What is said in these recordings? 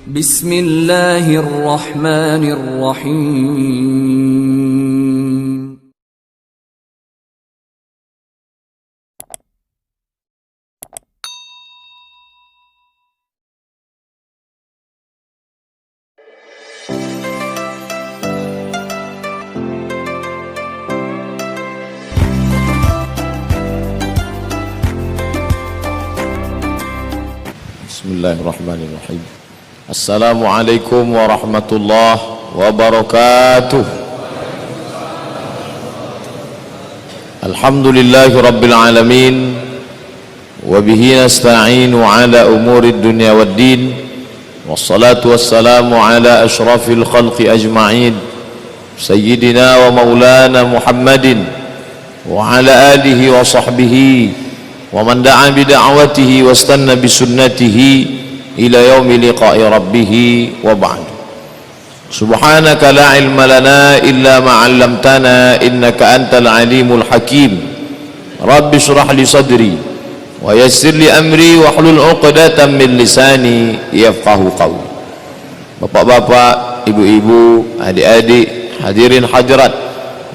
Bismillahirrahmanirrahim. Bismillahirrahmanirrahim. Assalamualaikum warahmatullahi wabarakatuh. Alhamdulillahi rabbil alamin, wa bihi nasta'inu ala umuri dunya waddin, wassalatu wassalamu ala ashrafil khalqi ajma'in, sayyidina wa maulana Muhammadin wa ala alihi wa sahbihi wa man da'a bida'watihi wastanna bisunnatihi ila yaumi liqa'i rabbih wa ba'd. Subhanaka la ilma lana illa ma 'allamtana innaka antal alimul hakim. Rabbi shrah li sadri wa yassir li amri wa hlul 'uqdatam min lisani yafqahu qawli. Bapak-bapak, ibu-ibu, adik-adik, hadirin hadirat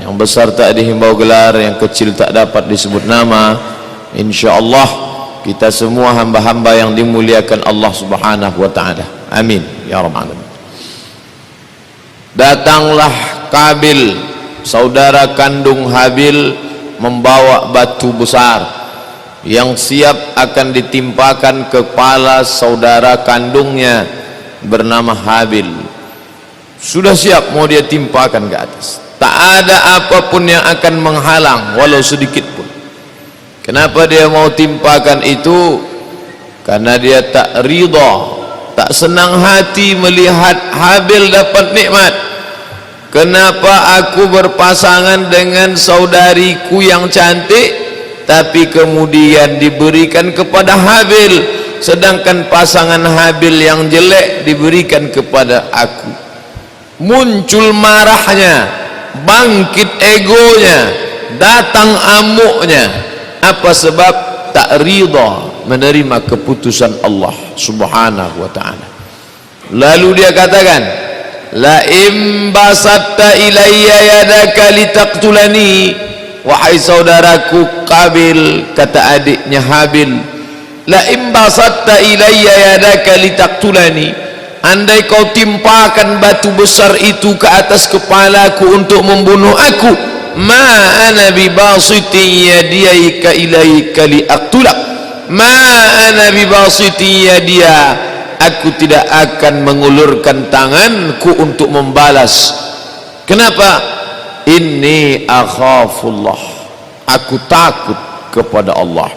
yang besar tak dihimbau gelar, yang kecil tak dapat disebut nama, insyaallah kita semua hamba-hamba yang dimuliakan Allah Subhanahu wa ta'ala. Amin ya rabbal alamin. Datanglah Kabil, saudara kandung Habil, membawa batu besar yang siap akan ditimpakan kepala saudara kandungnya bernama Habil. Sudah siap mau dia timpakan ke atas. Tak ada apapun yang akan menghalang walau sedikit pun. Kenapa dia mau timpakan itu? Karena dia tak ridha, tak senang hati melihat Habil dapat nikmat. Kenapa aku berpasangan dengan saudariku yang cantik, tapi kemudian diberikan kepada Habil, sedangkan pasangan Habil yang jelek diberikan kepada aku? Muncul marahnya, bangkit egonya, datang amuknya. Apa sebab? Tak ridha menerima keputusan Allah Subhanahu wa ta'ala. Lalu dia katakan, la im basatta ilayya yadaka litaqtulani, wahai saudaraku Kabil, kata adiknya Habil, la im basatta ilayya yadaka litaqtulani, andai kau timpakan batu besar itu ke atas kepalaku untuk membunuh aku, ma ana bibasiti yadiyaka ilaika liaqtulak, ma ana bibasiti yadiya, aku tidak akan mengulurkan tanganku untuk membalas. Kenapa? Inni akhafullah, aku takut kepada Allah.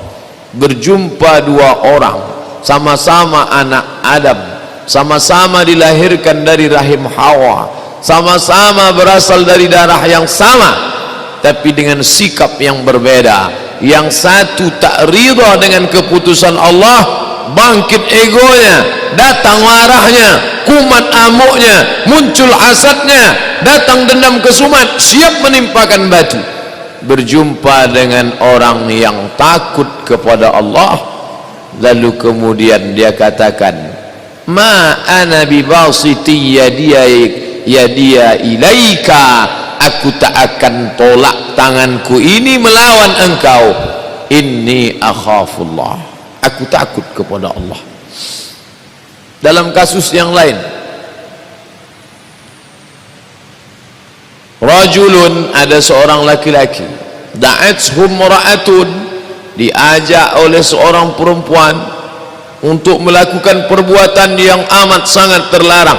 Berjumpa dua orang, sama-sama anak Adam, sama-sama dilahirkan dari rahim Hawa, sama-sama berasal dari darah yang sama, tapi dengan sikap yang berbeda. Yang satu tak ridha dengan keputusan Allah, bangkit egonya, datang marahnya, kumat amuknya, muncul hasadnya, datang dendam kesumat, siap menimpakan batu. Berjumpa dengan orang yang takut kepada Allah, lalu kemudian dia katakan, ma ana bibasiti yadiya ilaika, aku tak akan tolak tanganku ini melawan engkau. Inni akhafullah, aku takut kepada Allah. Dalam kasus yang lain, rajulun, ada seorang laki-laki, da'athum ra'atun, diajak oleh seorang perempuan untuk melakukan perbuatan yang amat sangat terlarang.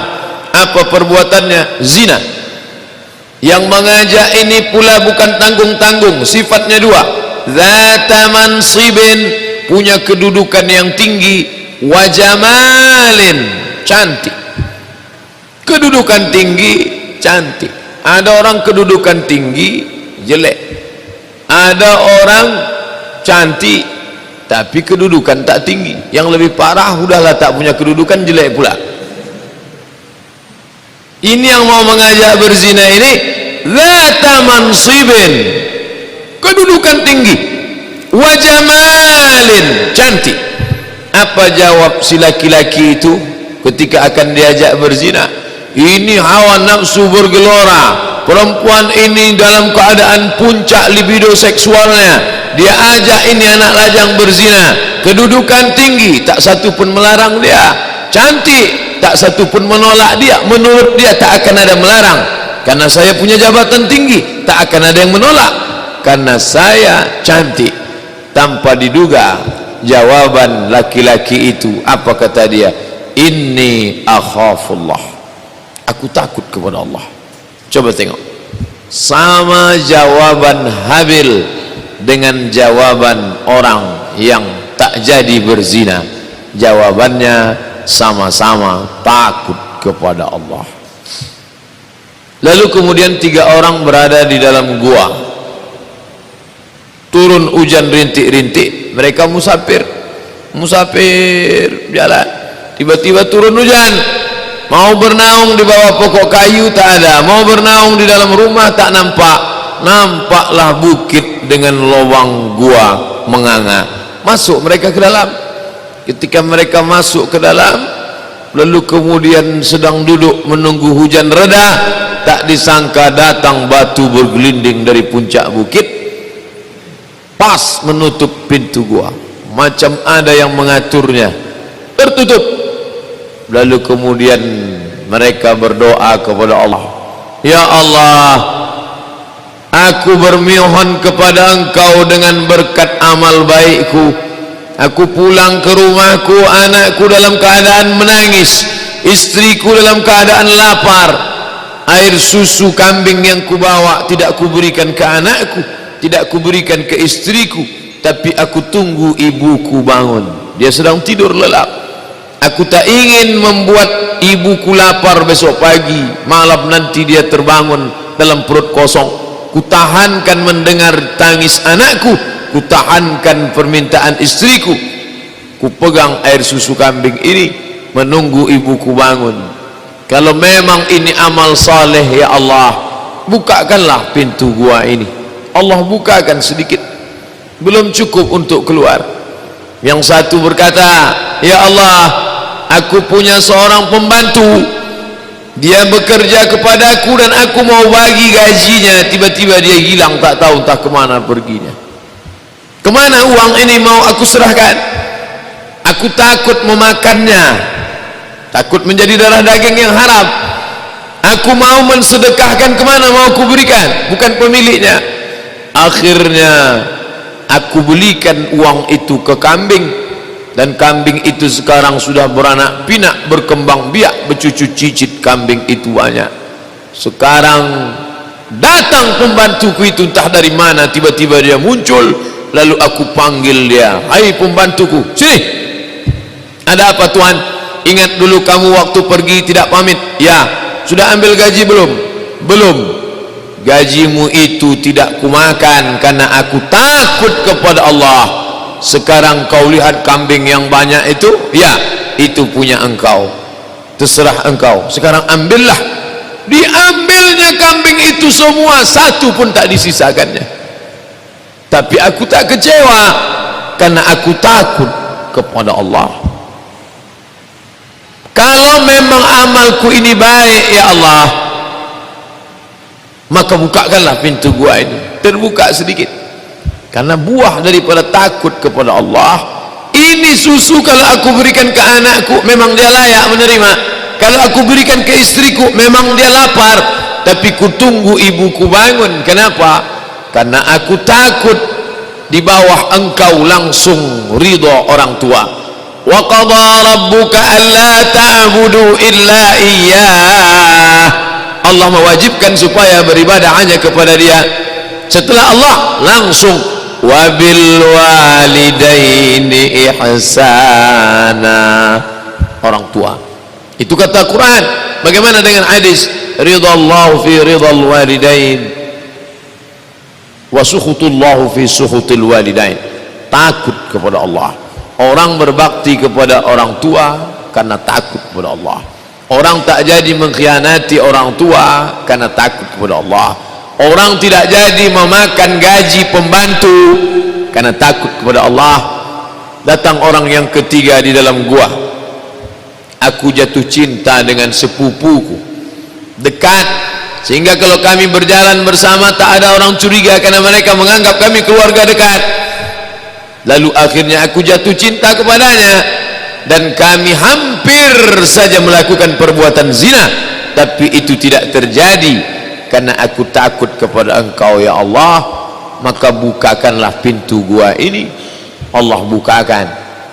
Apa perbuatannya? Zina. Yang mengajak ini pula bukan tanggung-tanggung, sifatnya dua. Zata mansibin, punya kedudukan yang tinggi, wa jamalin, cantik. Kedudukan tinggi, cantik. Ada orang kedudukan tinggi, jelek. Ada orang cantik tapi kedudukan tak tinggi. Yang lebih parah, udahlah tak punya kedudukan, jelek pula. Ini yang mau mengajak berzina ini zata mansibin, kedudukan tinggi, wa jamalin, cantik. Apa jawab si laki-laki itu? ketika akan diajak berzina. Ini hawa nafsu bergelora, perempuan ini dalam keadaan puncak libido seksualnya, dia ajak ini anak lajang berzina, kedudukan tinggi, tak satu pun melarang dia, cantik, tak satu pun menolak dia, menurut dia tak akan ada melarang, karena saya punya jabatan tinggi, tak akan ada yang menolak, karena saya cantik. Tanpa diduga jawaban laki-laki itu apa kata dia? Inni akhafullah, aku takut kepada Allah. Coba tengok, sama jawaban Habil dengan jawaban orang yang tak jadi berzina, jawabannya sama-sama takut kepada Allah. Lalu kemudian 3 orang berada di dalam gua, turun hujan rintik-rintik, mereka musafir jalan, tiba-tiba turun hujan, mau bernaung di bawah pokok kayu tak ada, mau bernaung di dalam rumah tak nampak, nampaklah bukit dengan lubang gua menganga. Masuk mereka ke dalam. Ketika mereka masuk ke dalam, lalu kemudian sedang duduk menunggu hujan reda, tak disangka datang batu bergelinding dari puncak bukit, pas menutup pintu gua, macam ada yang mengaturnya, tertutup. Lalu kemudian mereka berdoa kepada Allah, ya Allah, aku bermohon kepada Engkau dengan berkat amal baikku, aku pulang ke rumahku, anakku dalam keadaan menangis, istriku dalam keadaan lapar, air susu kambing yang kubawa tidak kuberikan ke anakku, tidak kuberikan ke istriku, tapi aku tunggu ibuku bangun, dia sedang tidur lelap. Aku tak ingin membuat ibuku lapar besok pagi, malam nanti dia terbangun dalam perut kosong. Kutahankan mendengar tangis anakku, kutahankan permintaan istriku, ku pegang air susu kambing ini menunggu ibuku bangun. Kalau memang ini amal saleh, ya Allah, bukakanlah pintu gua ini. Allah bukakan sedikit, belum cukup untuk keluar. Yang satu berkata, ya Allah, aku punya seorang pembantu, dia bekerja kepadaku dan aku mau bagi gajinya, tiba-tiba dia hilang, tak tahu entah kemana perginya. Kemana uang ini mau aku serahkan? Aku takut memakannya, takut menjadi darah daging yang haram. Aku mau mensedekahkan, kemana mau aku berikan? Bukan pemiliknya. Akhirnya aku belikan uang itu ke kambing, dan kambing itu sekarang sudah beranak pinak, berkembang biak, bercucu cicit, kambing itu banyak. Sekarang datang pembantuku itu entah dari mana, tiba-tiba dia muncul, lalu aku panggil dia, hai pembantuku, sini. Ada apa tuan? Ingat dulu kamu waktu pergi tidak pamit. Ya. Sudah ambil gaji belum? Belum. Gajimu itu tidak kumakan karena aku takut kepada Allah. Sekarang kau lihat kambing yang banyak itu, ya, itu punya engkau, terserah engkau. Sekarang ambillah. Diambilnya kambing itu semua, satu pun tak disisakannya. Tapi aku tak kecewa karena aku takut kepada Allah. Kalau memang amalku ini baik, ya Allah, maka bukakanlah pintu gua ini. Terbuka sedikit, karena buah daripada takut kepada Allah. Ini susu kalau aku berikan ke anakku, memang dia layak menerima. Kalau aku berikan ke istriku, memang dia lapar, tapi ku tunggu ibuku bangun. Kenapa? Karena aku takut di bawah engkau langsung ridha orang tua. Wa qadha rabbuka alla ta'budu illa iyyah. Allah mewajibkan supaya beribadah hanya kepada dia. Setelah Allah langsung wabil walidaini ihsana, orang tua. Itu kata Quran. Bagaimana dengan hadis? Ridallahu fi ridal walidain wa sukhutullahu fi sukhutil walidain. Takut kepada Allah. Orang berbakti kepada orang tua karena takut kepada Allah. Orang tak jadi mengkhianati orang tua karena takut kepada Allah. Orang tidak jadi memakan gaji pembantu karena takut kepada Allah. Datang orang yang ketiga di dalam gua. aku jatuh cinta dengan sepupuku, dekat, sehingga kalau kami berjalan bersama tak ada orang curiga karena mereka menganggap kami keluarga dekat. Lalu akhirnya aku jatuh cinta kepadanya dan kami hampir saja melakukan perbuatan zina, tapi itu tidak terjadi karena aku takut kepada Engkau ya Allah, maka bukakanlah pintu gua ini. Allah bukakan,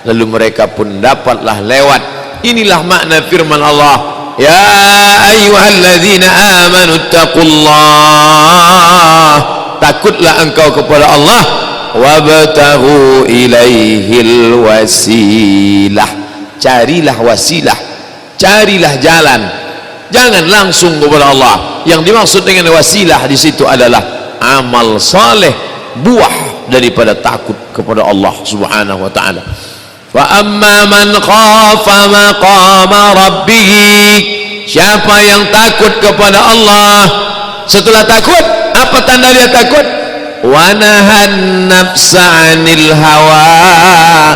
lalu mereka pun dapatlah lewat. Inilah makna firman Allah, ya ayyuhalladzina amanu taqullah, takutlah engkau kepada Allah, wabtaghu ilaihil wasilah, carilah wasilah, carilah jalan, jangan langsung kepada Allah. Yang dimaksud dengan wasilah di situ adalah amal saleh, buah daripada takut kepada Allah Subhanahu wa taala. Wa amma man khafa maqama rabbih, siapa yang takut kepada Allah, setelah takut apa tanda dia takut? Wa nahan nafsa 'anil hawa,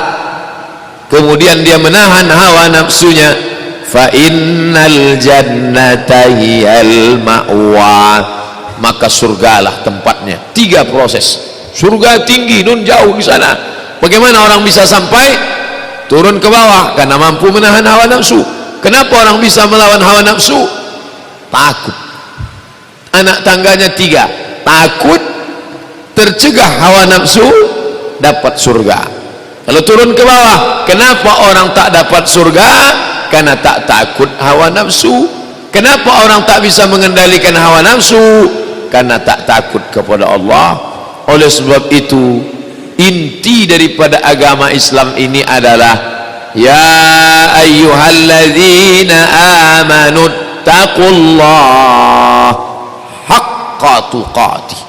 kemudian dia menahan hawa nafsunya, fa innal jannata hiyal ma'wa, maka surgalah tempatnya. 3 proses. Surga tinggi, nun jauh di sana. Bagaimana orang bisa sampai? Turun ke bawah karena mampu menahan hawa nafsu. Kenapa orang bisa melawan hawa nafsu? Takut. Anak tangganya 3. Takut, tercegah hawa nafsu, dapat surga. Kalau turun ke bawah, kenapa orang tak dapat surga? Karena tak takut hawa nafsu. Kenapa orang tak bisa mengendalikan hawa nafsu? Karena tak takut kepada Allah. Oleh sebab itu, inti daripada agama Islam ini adalah ya ayyuhalladzina amanu taqullah haqqa tuqatih,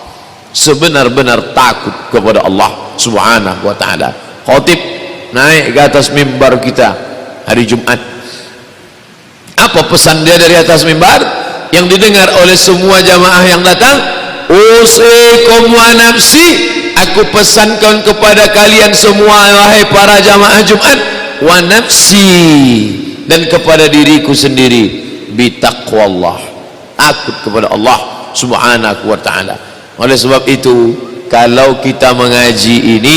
sebenar-benar takut kepada Allah Subhanahu wa taala. Khatib naik ke atas mimbar kita hari Jumat. Apa pesan dia dari atas mimbar yang didengar oleh semua jamaah yang datang? Usikum wa nafsi, aku pesankan kepada kalian semua wahai para jamaah Jumat, wa nafsi, dan kepada diriku sendiri, bitaqwallah, takut kepada Allah Subhanahu wa taala. Oleh sebab itu, kalau kita mengaji ini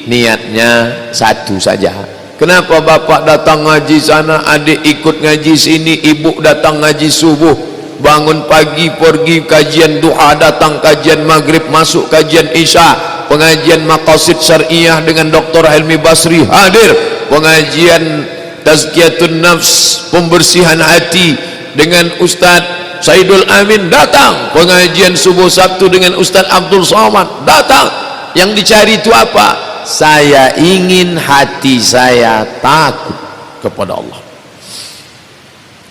niatnya satu saja. Kenapa bapak datang ngaji sana, adik ikut ngaji sini, ibu datang ngaji subuh, bangun pagi pergi kajian duha, datang kajian maghrib, masuk kajian isya, pengajian maqasid syariah dengan Dr. Helmi Basri hadir, pengajian tazkiyatun nafs, pembersihan hati dengan Ustaz Saidul Amin datang, pengajian subuh Sabtu dengan Ustaz Abdul Somad datang. Yang dicari itu apa? Saya ingin hati saya takut kepada Allah.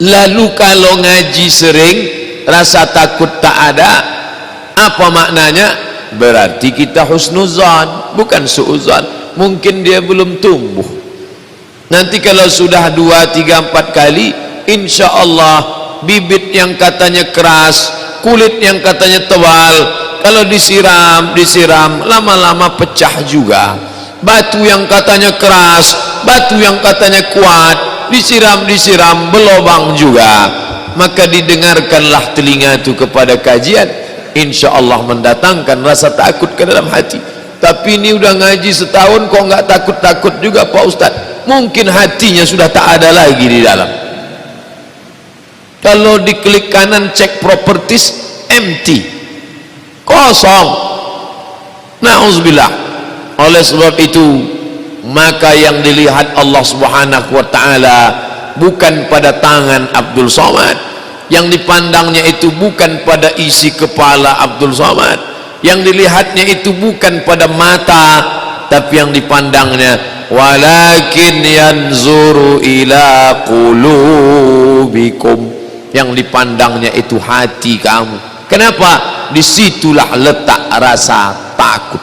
Lalu kalau ngaji sering rasa takut tak ada, apa maknanya? Berarti kita husnuzan, bukan suuzan. Mungkin dia belum tumbuh. Nanti kalau sudah 2, 3, 4 kali, insya Allah bibit yang katanya keras, kulit yang katanya tebal, kalau disiram lama-lama pecah juga. Batu yang katanya keras, batu yang katanya kuat, disiram berlobang juga. Maka didengarkanlah telinga itu kepada kajian, insya Allah mendatangkan rasa takut ke dalam hati. Tapi ini udah ngaji setahun kok nggak takut-takut juga Pak Ustadz. Mungkin hatinya sudah tak ada lagi di dalam. Kalau diklik kanan cek properties, empty, kosong. Na'udzubillah. Oleh sebab itu, maka yang dilihat Allah Subhanahu wa taala bukan pada tangan Abdul Somad, yang dipandangnya itu bukan pada isi kepala Abdul Somad, yang dilihatnya itu bukan pada mata, tapi yang dipandangnya walakin yanzuru ila qulubikum, yang dipandangnya itu hati kamu. Kenapa? Disitulah letak rasa takut.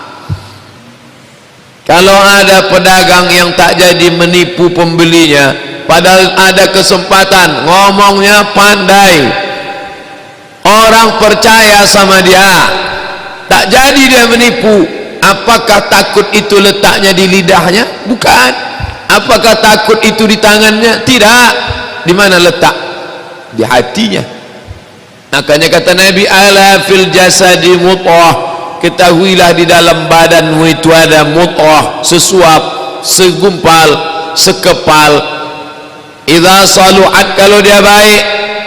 Kalau ada pedagang yang tak jadi menipu pembelinya, padahal ada kesempatan, ngomongnya pandai, orang percaya sama dia, tak jadi dia menipu, apakah takut itu letaknya di lidahnya? Bukan. Apakah takut itu di tangannya? Tidak. di mana letak? Di hatinya. Makanya kata Nabi, ala fil jasadi mudghah, ketahuilah di dalam badanmu itu ada mudghah, sesuap, segumpal, sekepal. Idza saluhat, kalau dia baik,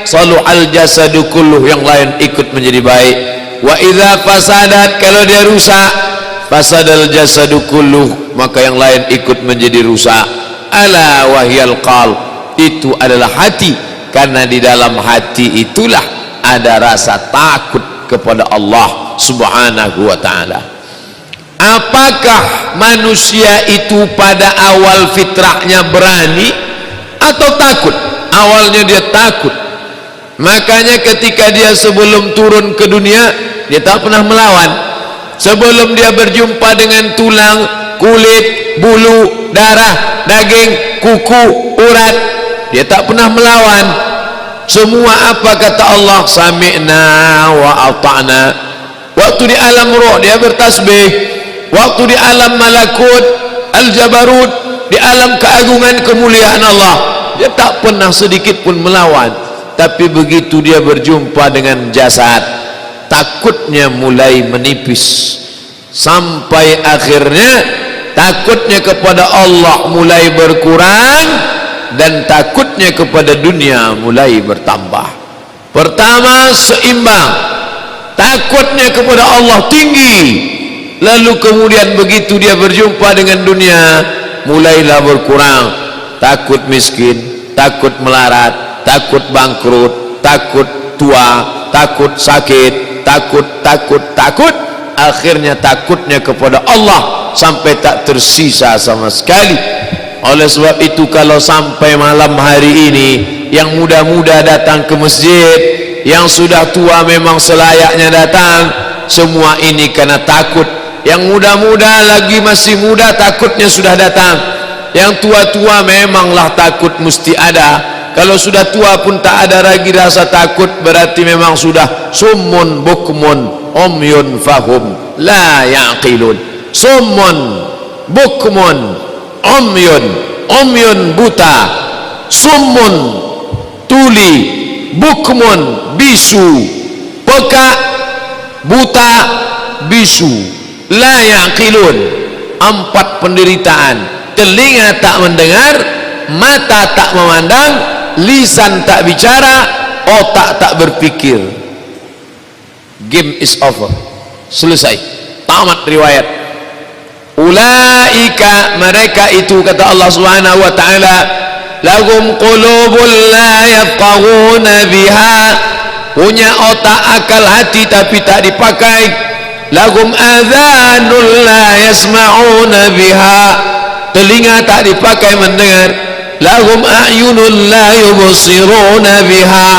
saluhal jasadu kulluh, yang lain ikut menjadi baik. Wa idza fasadat, kalau dia rusak, fasadal jasadu kulluh, maka yang lain ikut menjadi rusak. Ala wahyal qalb, itu adalah hati, karena di dalam hati itulah ada rasa takut kepada Allah Subhanahu wa ta'ala. Apakah manusia itu pada awal fitrahnya berani atau takut? Awalnya dia takut. Makanya ketika dia sebelum turun ke dunia, dia tak pernah melawan. Sebelum dia berjumpa dengan tulang, kulit, bulu, darah, daging, kuku, urat, dia tak pernah melawan. Semua apa kata Allah, sami'na wa ata'na. Waktu di alam roh dia bertasbih, waktu di alam malakut, al-jabarut, di alam keagungan kemuliaan Allah, dia tak pernah sedikit pun melawan. Tapi begitu dia berjumpa dengan jasad, takutnya mulai menipis, sampai akhirnya takutnya kepada Allah mulai berkurang, dan takutnya kepada dunia mulai bertambah. Pertama seimbang, takutnya kepada Allah tinggi, lalu kemudian begitu dia berjumpa dengan dunia, mulailah berkurang. Takut miskin, takut melarat, takut bangkrut, takut tua, takut sakit, takut, akhirnya takutnya kepada Allah sampai tak tersisa sama sekali. Oleh sebab itu, kalau sampai malam hari ini yang muda-muda datang ke masjid, yang sudah tua memang selayaknya datang, semua ini karena takut. Yang muda-muda lagi masih muda, takutnya sudah datang. Yang tua-tua memanglah takut mesti ada. Kalau sudah tua pun tak ada lagi rasa takut, berarti memang sudah summun bukmun umyun fahum la yaqilun. Summun bukmun umyun buta, summun tuli, bukmun bisu, peka, buta, bisu, la yaqilun. 4 penderitaan. Telinga tak mendengar, mata tak memandang, lisan tak bicara, otak tak berpikir. Game is over, selesai, tamat riwayat. Ulaika, mereka itu kata Allah Subhanahu wa ta'ala, lahum qulubun la yafqahuna biha, punya otak akal hati tapi tak dipakai. Lahum adhanun la yasma'una biha, telinga tak dipakai mendengar. Lahum a'yunun la yubsiruna biha,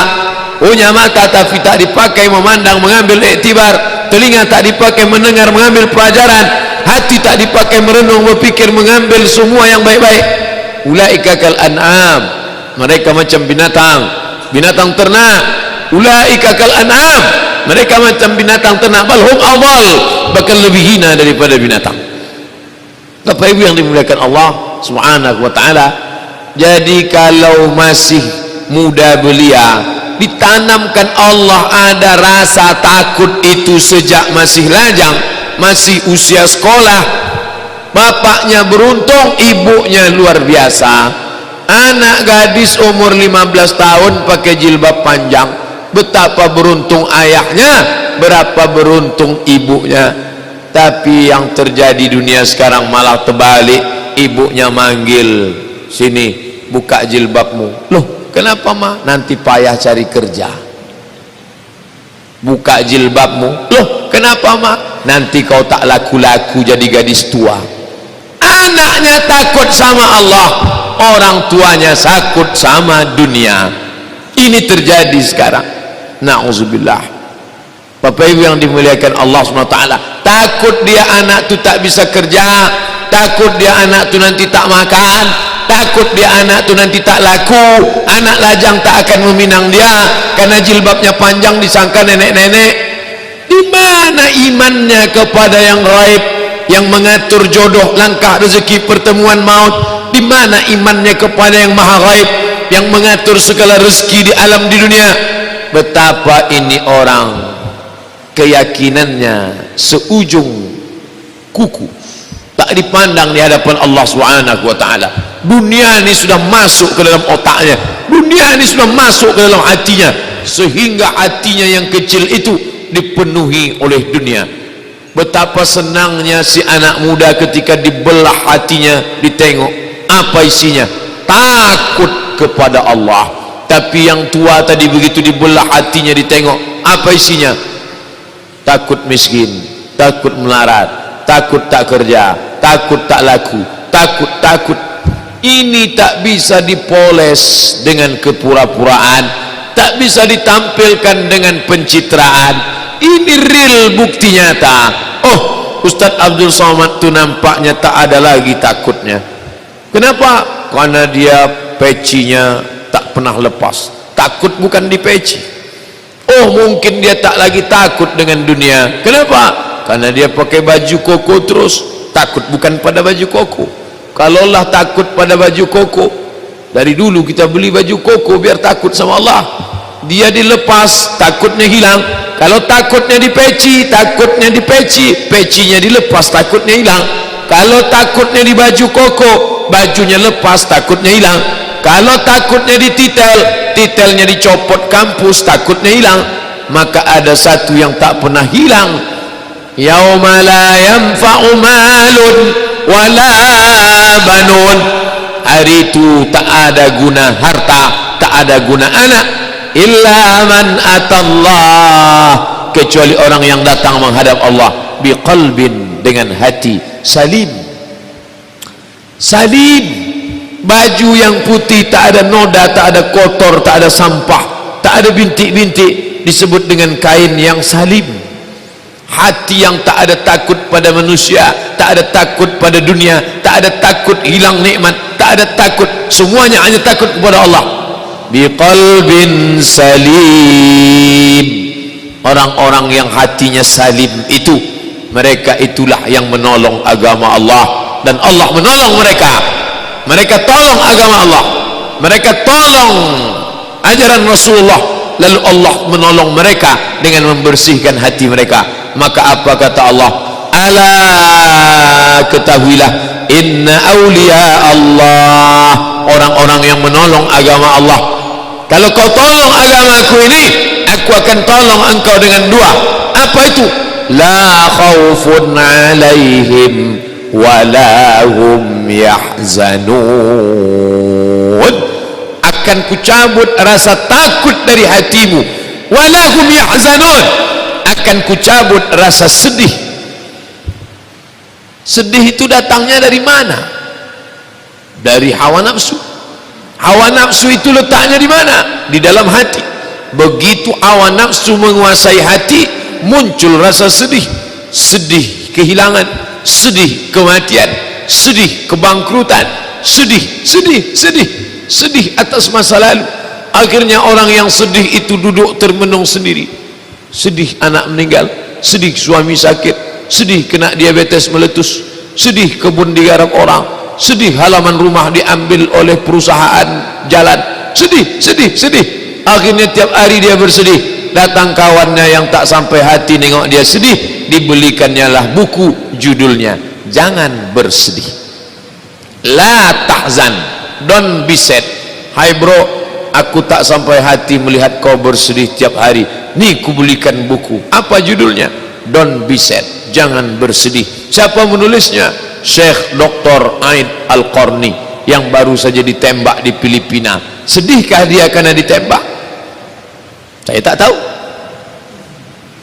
punya mata tapi tak dipakai memandang mengambil iktibar. Telinga tak dipakai mendengar mengambil pelajaran. Hati tak dipakai merenung berpikir mengambil semua yang baik-baik. Ulaika kal an'am, mereka macam binatang ternak. Ulaika kal an'am, mereka macam binatang ternak. Bal hum adall, bahkan lebih hina daripada binatang. Bapak Ibu yang dimuliakan Allah Subhanahu wa ta'ala, jadi kalau masih muda belia, ditanamkan Allah ada rasa takut itu sejak masih lajang, masih usia sekolah. Bapaknya beruntung, ibunya luar biasa. Anak gadis umur 15 tahun pakai jilbab panjang, betapa beruntung ayahnya, berapa beruntung ibunya. Tapi yang terjadi dunia sekarang malah terbalik. Ibunya manggil, sini buka jilbabmu. Loh, kenapa ma? Nanti payah cari kerja. Buka jilbabmu. Loh, kenapa ma? Nanti kau tak laku-laku jadi gadis tua. Anaknya takut sama Allah, orang tuanya takut sama dunia. Ini terjadi sekarang. Na'udzubillah. Bapak Ibu yang dimuliakan Allah SWT, takut dia anak tu tak bisa kerja, takut dia anak tu nanti tak makan, takut dia anak tu nanti tak laku, anak lajang tak akan meminang dia karena jilbabnya panjang, disangka nenek-nenek. Di mana imannya kepada yang gaib, yang mengatur jodoh, langkah rezeki, pertemuan maut? Di mana imannya kepada yang maha gaib? yang mengatur segala rezeki di alam di dunia. Betapa ini orang keyakinannya seujung kuku, tak dipandang di hadapan Allah Subhanahu wa taala. Dunia ini sudah masuk ke dalam otaknya, dunia ini sudah masuk ke dalam hatinya, sehingga hatinya yang kecil itu dipenuhi oleh dunia. Betapa senangnya si anak muda ketika dibelah hatinya, ditengok apa isinya, takut kepada Allah. Tapi yang tua tadi begitu dibelah hatinya, ditengok apa isinya, takut miskin, takut melarat, takut tak kerja, takut tak laku, takut. Ini tak bisa dipoles dengan kepura-puraan, tak bisa ditampilkan dengan pencitraan. Ini real, bukti nyata. Oh, Ustaz Abdul Somad tu nampaknya tak ada lagi takutnya. Kenapa? Karena dia pecinya tak pernah lepas. Takut bukan di peci. Oh, mungkin dia tak lagi takut dengan dunia. Kenapa? Karena dia pakai baju koko terus. Takut bukan pada baju koko. Kalaulah takut pada baju koko, dari dulu kita beli baju koko biar takut sama Allah. Dia dilepas, takutnya hilang. Kalau takutnya di peci, takutnya di peci, pecinya dilepas, takutnya hilang. Kalau takutnya di baju koko, bajunya lepas, takutnya hilang. Kalau takutnya di titel, titelnya dicopot kampus, takutnya hilang. Maka ada satu yang tak pernah hilang. Yauma la yanfa'u malun wala banun. Hari itu tak ada guna harta, tak ada guna anak, illa man atallah, kecuali orang yang datang menghadap Allah biqalbin, dengan hati salim. Salim, baju yang putih, tak ada noda, tak ada kotor, tak ada sampah, tak ada bintik-bintik, disebut dengan kain yang salim. Hati yang tak ada takut pada manusia, tak ada takut pada dunia, tak ada takut hilang nikmat, tak ada takut, semuanya hanya takut kepada Allah. Biqalbin salim. Orang-orang yang hatinya salim itu, mereka itulah yang menolong agama Allah, dan Allah menolong mereka. Mereka tolong agama Allah, mereka tolong ajaran Rasulullah, lalu Allah menolong mereka dengan membersihkan hati mereka. Maka apa kata Allah? Ala, ketahuilah, inna awliya Allah, orang-orang yang menolong agama Allah. Kalau kau tolong agamaku ini, aku akan tolong engkau dengan dua. Apa itu? La khawfun alaihim wala hum yahzanun. Akan kucabut rasa takut dari hatimu, wala hum yahzanun, akan kucabut rasa sedih. Sedih itu datangnya dari mana? Dari hawa nafsu. Hawa nafsu itu letaknya di mana? Di dalam hati. Begitu hawa nafsu menguasai hati, muncul rasa sedih. Sedih kehilangan, sedih kematian, sedih kebangkrutan, sedih atas masa lalu. Akhirnya orang yang sedih itu duduk termenung sendiri. Sedih anak meninggal, sedih suami sakit, sedih kena diabetes meletus, sedih kebun digarap orang, sedih halaman rumah diambil oleh perusahaan jalan, sedih. Akhirnya tiap hari dia bersedih. Datang kawannya yang tak sampai hati nengok dia sedih, dibelikannya lah buku, judulnya jangan bersedih. La tahzan, don't be sad. Hai bro, aku tak sampai hati melihat kau bersedih tiap hari. Nih kubelikan buku. Apa judulnya? Don't be sad, jangan bersedih. Siapa menulisnya? Syekh Dr. Aid Al-Qarni, yang baru saja ditembak di Filipina. Sedihkah dia karena ditembak? Saya tak tahu.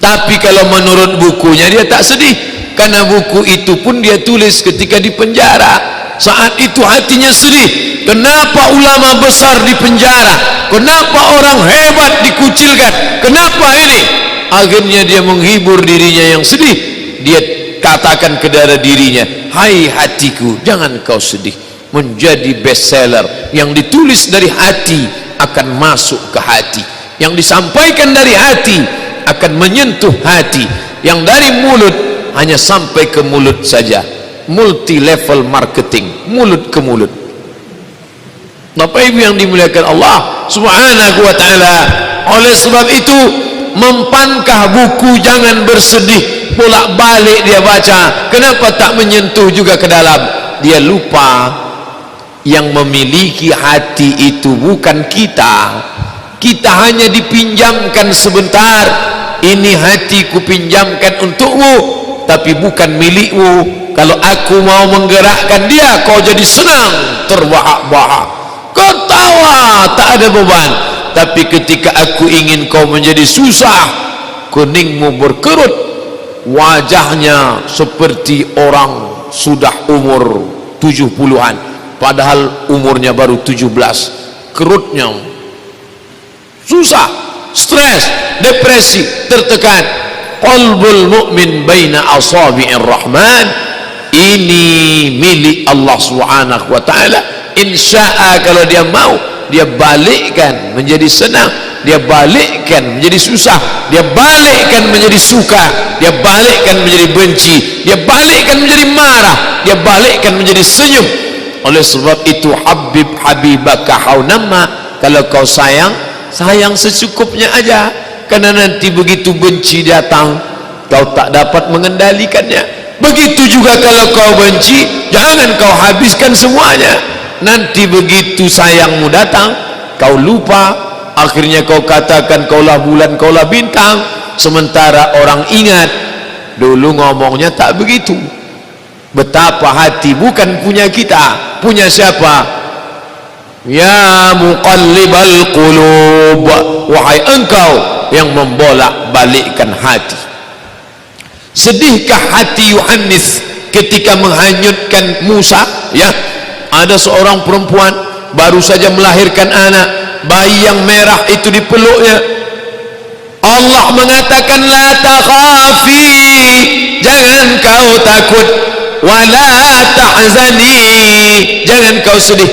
Tapi kalau menurut bukunya dia tak sedih, karena buku itu pun dia tulis ketika di penjara. Saat itu hatinya sedih. Kenapa ulama besar di penjara? Kenapa orang hebat dikucilkan? Kenapa ini? Akhirnya dia menghibur dirinya yang sedih. Dia katakan kepada dirinya, hai hatiku, jangan kau sedih. Menjadi bestseller. Yang ditulis dari hati akan masuk ke hati, yang disampaikan dari hati akan menyentuh hati, yang dari mulut hanya sampai ke mulut saja. Multi level marketing, mulut ke mulut. Bapak Ibu yang dimuliakan Allah Subhanahu wa ta'ala, oleh sebab itu mempankah buku jangan bersedih bolak-balik dia baca, kenapa tak menyentuh juga ke dalam? Dia lupa yang memiliki hati itu bukan kita. Kita hanya dipinjamkan sebentar. Ini hati ku pinjamkan untukmu, tapi bukan milikmu. Kalau aku mau menggerakkan dia, kau jadi senang, terbahak-bahak, kau tawa, tak ada beban. Tapi ketika aku ingin kau menjadi susah, kuningmu berkerut, wajahnya seperti orang sudah umur 70-an, padahal umurnya baru 17. Kerutnya susah, stres, depresi, tertekan. Qalbul mu'min baina asabi'ir rahman. Ini milik Allah Subhanahu wa ta'ala. Insya'a, kalau dia mau, dia balikkan menjadi senang, dia balikkan menjadi susah, dia balikkan menjadi suka, dia balikkan menjadi benci, dia balikkan menjadi marah, dia balikkan menjadi senyum. Oleh sebab itu, habib habibaka haunamma, kalau kau sayang, sayang secukupnya aja, karena nanti begitu benci datang, kau tak dapat mengendalikannya. Begitu juga kalau kau benci, jangan kau habiskan semuanya. Nanti begitu sayangmu datang, kau lupa, akhirnya kau katakan kaulah bulan, kaulah bintang, sementara orang ingat dulu ngomongnya tak begitu. Betapa hati bukan punya kita, punya siapa? Ya muqallibal qulub, wahai engkau yang membolak balikkan hati. Sedihkah hati Yohanes ketika menghanyutkan Musa? Ya, ada seorang perempuan baru saja melahirkan anak, bayi yang merah itu dipeluknya. Allah mengatakan la takhafi, jangan kau takut, wala tahzani, jangan kau sedih.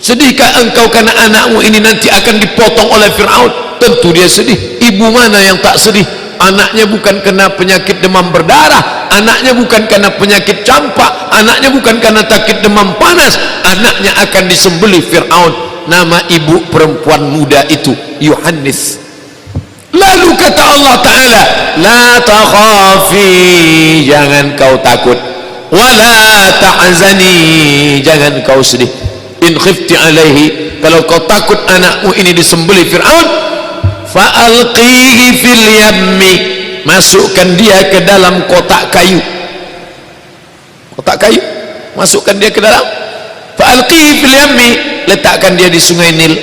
Sedihkah engkau karena anakmu ini nanti akan dipotong oleh Fir'aun? Tentu dia sedih. Ibu mana yang tak sedih? Anaknya bukan kena penyakit demam berdarah, anaknya bukan kena penyakit campak, anaknya bukan karena sakit demam panas, anaknya akan disembelih Fir'aun. Nama ibu perempuan muda itu Yohanes. Lalu kata Allah Ta'ala, la takhafi, jangan kau takut, wala tahzani, jangan kau sedih. In khifti alaihi, kalau kau takut anakmu ini disembelih Fir'aun, fa'alqihi fil yammi, masukkan dia ke dalam kotak kayu. Kotak kayu, masukkan dia ke dalam. Fa'alqihi fil yammi, letakkan dia di sungai Nil.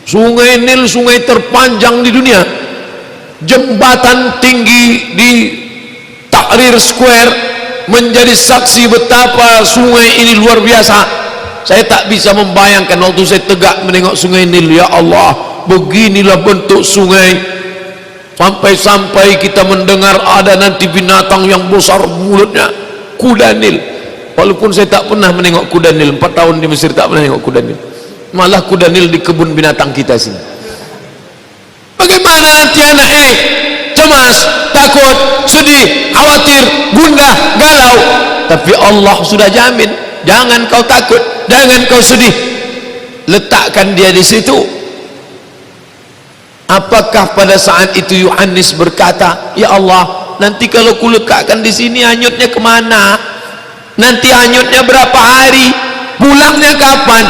Sungai Nil, sungai terpanjang di dunia. Jembatan tinggi di Tahrir Square menjadi saksi betapa sungai ini luar biasa. Saya tak bisa membayangkan waktu saya tegak menengok sungai Nil, ya Allah, beginilah bentuk sungai. Sampai-sampai kita mendengar ada nanti binatang yang besar mulutnya, kuda Nil. Walaupun saya tak pernah menengok kuda Nil, 4 tahun di Mesir tak pernah menengok kuda Nil. Malah kuda Nil di kebun binatang kita sini. Bagaimana nanti anak cemas, takut, sedih, khawatir, gundah, galau. Tapi Allah sudah jamin, jangan kau takut, jangan kau sedih. Letakkan dia di situ. Apakah pada saat itu Yohanes berkata, ya Allah, nanti kalau ku letakkan di sini hanyutnya kemana? Nanti hanyutnya berapa hari? Pulangnya kapan?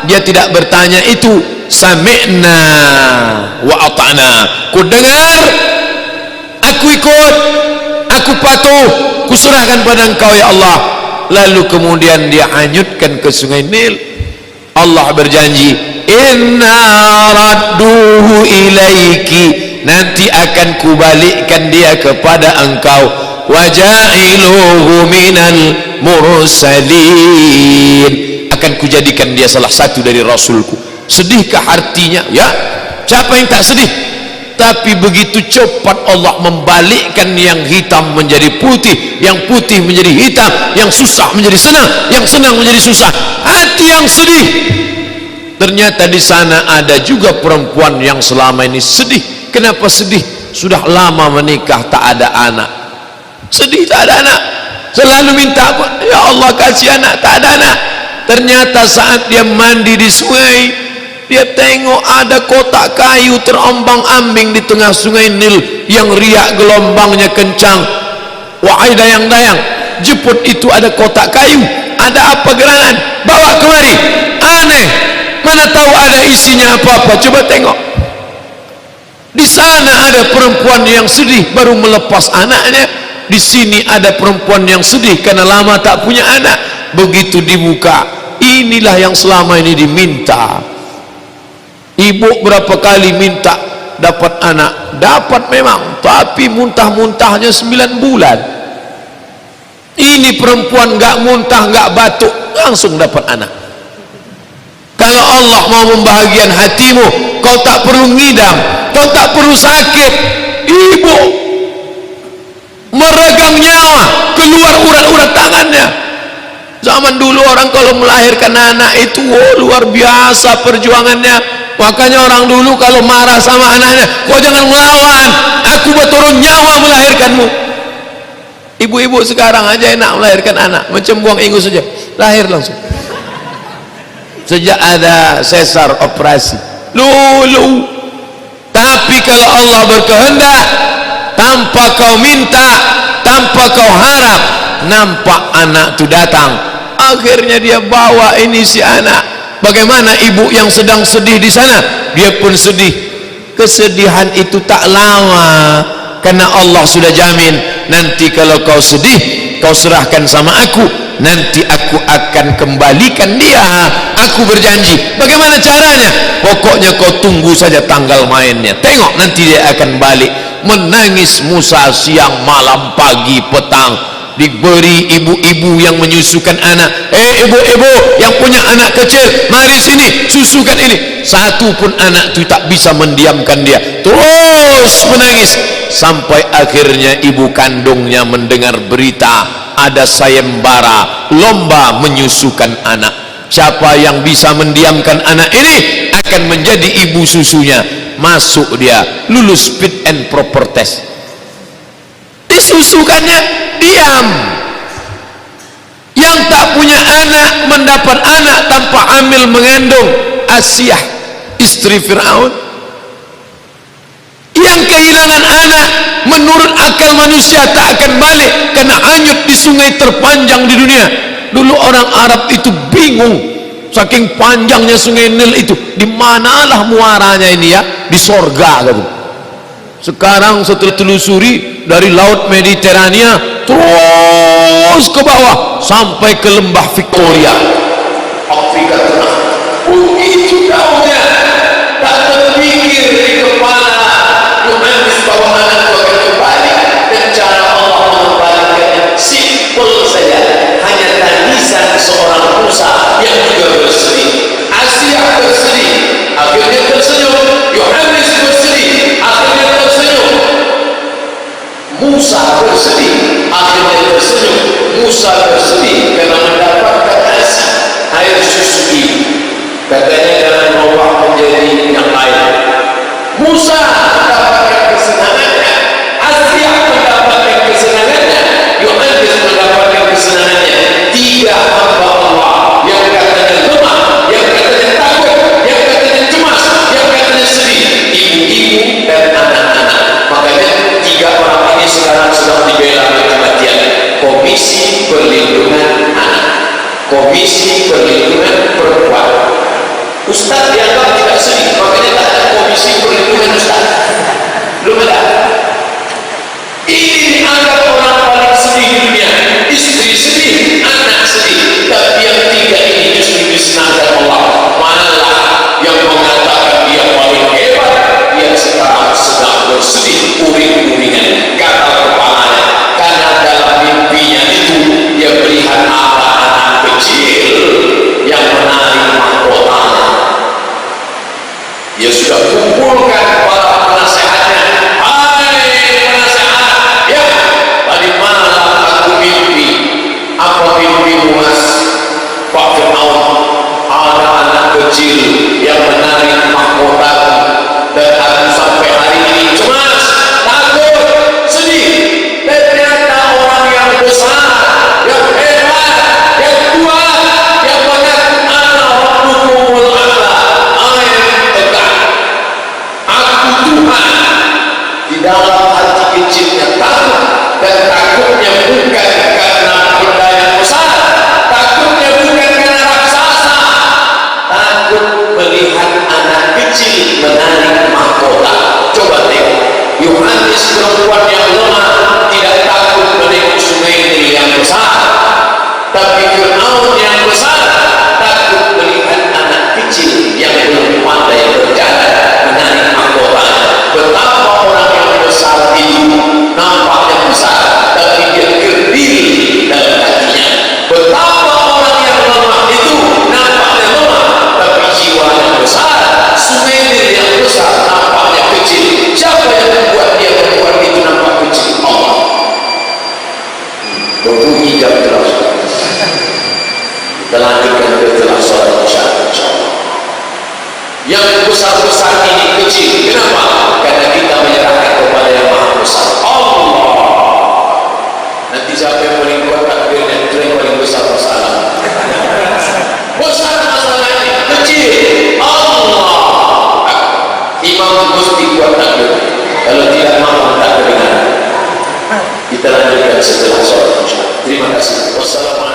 Dia tidak bertanya itu. Sami'na wa ata'na, ku dengar, aku ikut, aku patuh, ku serahkan pada engkau ya Allah. Lalu kemudian dia hanyutkan ke sungai Nil. Allah berjanji, inna radduhu ilaiki, nanti akan kubalikkan dia kepada engkau, waja'iluhu minal mursalin, akan kujadikan dia salah satu dari rasulku. Sedihkah artinya? Ya, siapa yang tak sedih? Tapi begitu cepat Allah membalikkan yang hitam menjadi putih, yang putih menjadi hitam, yang susah menjadi senang, yang senang menjadi susah. Hati yang sedih. Ternyata di sana ada juga perempuan yang selama ini sedih. Kenapa sedih? Sudah lama menikah tak ada anak. Sedih tak ada anak. Selalu minta apa? Ya Allah kasih anak, tak ada anak. Ternyata saat dia mandi di sungai, dia tengok ada kotak kayu terombang-ambing di tengah sungai Nil yang riak gelombangnya kencang. Wahai dayang-dayang, jemput itu ada kotak kayu. Ada apa gerangan? Bawa kemari. Aneh, mana tahu ada isinya apa-apa. Coba tengok. Di sana ada perempuan yang sedih baru melepas anaknya. Di sini ada perempuan yang sedih karena lama tak punya anak. Begitu dibuka, inilah yang selama ini diminta. Ibu berapa kali minta dapat anak, dapat memang, tapi muntah-muntahnya 9 bulan. Ini perempuan gak muntah, gak batuk, langsung dapat anak. Kalau Allah mau membahagiakan hatimu, kau tak perlu ngidam, kau tak perlu sakit. Ibu meregang nyawa, keluar urat-urat tangannya. Zaman dulu orang kalau melahirkan anak itu luar biasa perjuangannya. Makanya orang dulu kalau marah sama anaknya, kau jangan melawan, aku berturun nyawa melahirkanmu. Ibu-ibu sekarang aja enak melahirkan anak, macam buang ingus saja, lahir langsung. Sejak ada sesar operasi lulu. Tapi kalau Allah berkehendak, tanpa kau minta, tanpa kau harap, nampak anak itu datang. Akhirnya dia bawa ini si anak. Bagaimana ibu yang sedang sedih di sana, dia pun sedih. Kesedihan itu tak lama, karena Allah sudah jamin, nanti kalau kau sedih, kau serahkan sama aku, nanti aku akan kembalikan dia. Aku berjanji. Bagaimana caranya? Pokoknya kau tunggu saja tanggal mainnya, tengok nanti dia akan balik. Menangis Musa siang malam pagi petang. Diberi ibu-ibu yang menyusukan anak, ibu-ibu yang punya anak kecil, mari sini susukan ini. Satu pun anak itu tak bisa mendiamkan dia, terus menangis sampai akhirnya ibu kandungnya mendengar berita ada sayembara lomba menyusukan anak. Siapa yang bisa mendiamkan anak ini akan menjadi ibu susunya. Masuk dia, lulus fit and proper test, disusukannya diam. Yang tak punya anak mendapat anak tanpa hamil mengandung, Asyah istri Fir'aun. Yang kehilangan anak menurut akal manusia tak akan balik karena hanyut di sungai terpanjang di dunia. Dulu orang Arab itu bingung, saking panjangnya sungai Nil itu, di manalah muaranya ini ya, di sorga gitu. Sekarang setelah telusuri dari laut Mediterania terus ke bawah sampai ke lembah Victoria, Afrika Tengah. Begitu jauhnya, tak terpikir di kepala Yohanes bahwa anak itu akan kembali, dan cara Allah mengembalikannya simple saja, hanya tangisan seorang Musa yang juga bersedih. Asyah bersedih, akhirnya tersenyum. Yohanes bersedih, akhirnya tersenyum. Musa bersedih, akhirnya tersenyum. Musa bersedih karena mendapatkan asi, air susu ibu. Katanya jangan berubah menjadi yang lain. Musa mendapatkan kesenangannya, Asyah mendapatkan kesenangannya, Yohanes mendapatkan kesenangannya. Tiga hamba Allah yang katanya lemah, yang katanya takut, yang katanya cemas, yang katanya sedih, ibu-ibu dan anak-anak. Makanya tiga orang ini sekarang sedang dibela mati-matian. Komisi Perlindungan Anak, Komisi Perlindungan Perempuan. Ustaz dianggap tidak sedih, makanya tak ada komisi perlindungan Ustaz. perempuan yang lemah tidak takut menengok sungai yang besar, tapi Fir'aun yang besar takut melihat anak kecil yang belum pandai berjalan menarik mahkota. Betapa orang yang besar itu nampaknya besar, tapi dia kerdil dalam hatinya. Betapa orang yang lemah itu nampaknya lemah, tapi jiwanya besar. Sungai yang besar nampaknya kecil. Siapa yang membuat dia berbuat itu nampak kecil? Allah. Berbunyi jam telah sholat. Kita lanjutkan ke telah sholat insyaAllah. Yang besar-besar ini kecil. Kenapa? Karena kita menyerahkan kepada yang maha besar, Allah. Nanti siapa yang paling kuat takbir dan itu yang paling besar masalah. Besar masalah ini kecil, Allah. Imam mesti kuat takbir. Kalau tidak mampu tak kedengaran. Kita lanjutkan setelah sholat. Terima kasih. Wassalamualaikum.